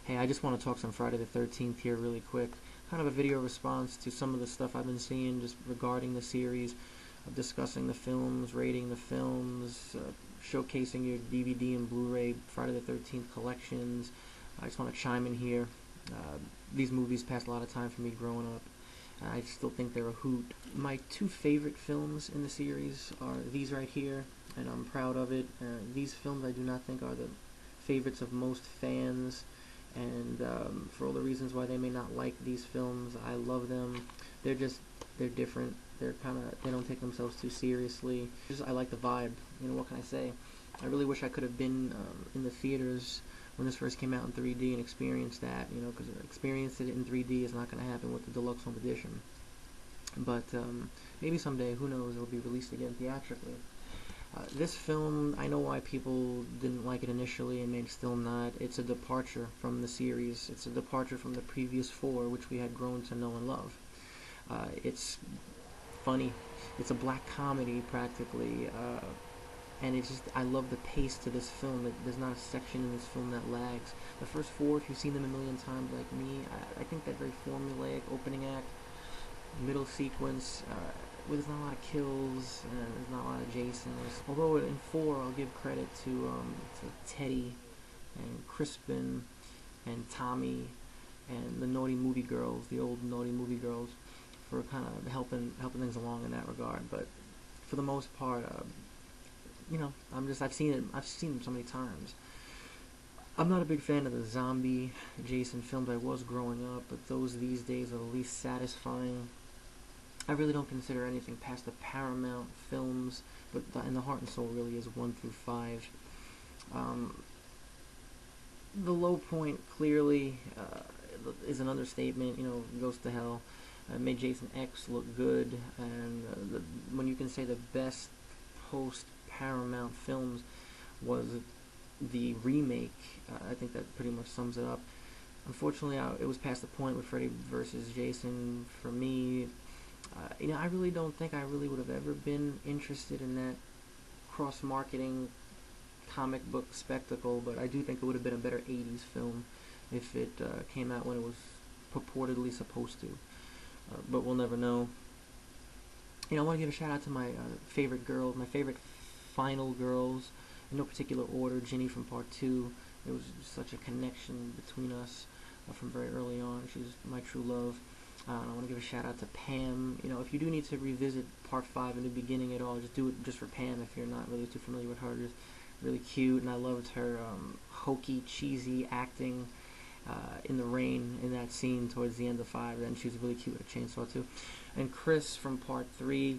Hey, I just want to talk some Friday the 13th here really quick. Kind of a video response to some of the stuff I've been seeing just regarding the series, of discussing the films, rating the films, showcasing your DVD and Blu-ray Friday the 13th collections. I just want to chime in here. These movies passed a lot of time for me growing up. I still think they're a hoot. My two favorite films in the series are these right here, and I'm proud of it. These films I do not think are the favorites of most fans, and for all the reasons why they may not like these films, I love them. They're different. They don't take themselves too seriously. I like the vibe. What can I say? I really wish I could have been in the theaters when this first came out in 3D and experienced that. Because experiencing it in 3D is not going to happen with the deluxe home edition. But maybe someday, who knows? It'll be released again theatrically. This film, I know why people didn't like it initially and may still not. It's a departure from the series. It's a departure from the previous four, which we had grown to know and love. It's funny. It's a black comedy, practically. And I love the pace to this film. There's not a section in this film that lags. The first four, if you've seen them a million times like me, I think that very formulaic opening act, middle sequence, where there's not a lot of kills, and there's not a lot of Jasons. Although in 4, I'll give credit to Teddy and Crispin and Tommy and the Naughty Movie Girls, the old Naughty Movie Girls, for kind of helping things along in that regard. But for the most part, I've seen them so many times. I'm not a big fan of the zombie Jason films I was growing up, but those these days are the least satisfying. I really don't consider anything past the Paramount films, but in the heart and soul really is 1 through 5. The low point clearly is an understatement. Goes to hell. Made Jason X look good, and when you can say the best post Paramount films was the remake, I think that pretty much sums it up. Unfortunately, it was past the point with Freddy versus Jason for me. I really don't think I really would have ever been interested in that cross-marketing comic book spectacle, but I do think it would have been a better 80s film if it came out when it was purportedly supposed to. But we'll never know. I want to give a shout out to my favorite girls, my favorite final girls, in no particular order. Ginny from Part 2. There was such a connection between us from very early on. She's my true love. I want to give a shout out to Pam. If you do need to revisit Part 5 in the beginning at all, just do it just for Pam if you're not really too familiar with her. Just really cute, and I loved her hokey, cheesy acting in the rain in that scene towards the end of 5, and she was really cute with a chainsaw too. And Chris from Part 3,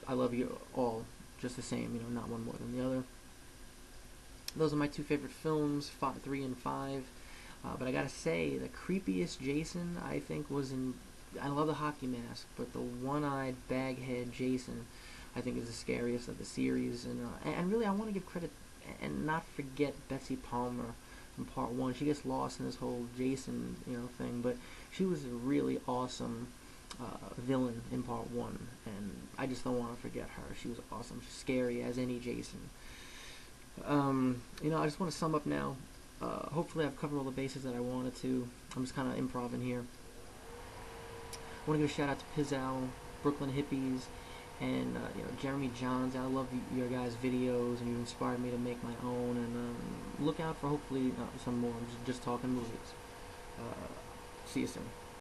I love you all just the same, not one more than the other. Those are my two favorite films, 3 and 5. But I gotta say, the creepiest Jason, I think, I love the hockey mask, but the one-eyed baghead Jason, I think, is the scariest of the series. And really, I want to give credit and not forget Betsy Palmer from Part 1. She gets lost in this whole Jason, thing, but she was a really awesome villain in Part 1, and I just don't want to forget her. She was awesome. She's scary as any Jason. I just want to sum up now. Hopefully I've covered all the bases that I wanted to. I'm just kind of improvising here. I want to give a shout out to Pizzal, Brooklyn Hippies, and Jeremy Johns. I love your guys' videos, and you inspired me to make my own. And look out for hopefully some more. I'm just talking movies. See you soon.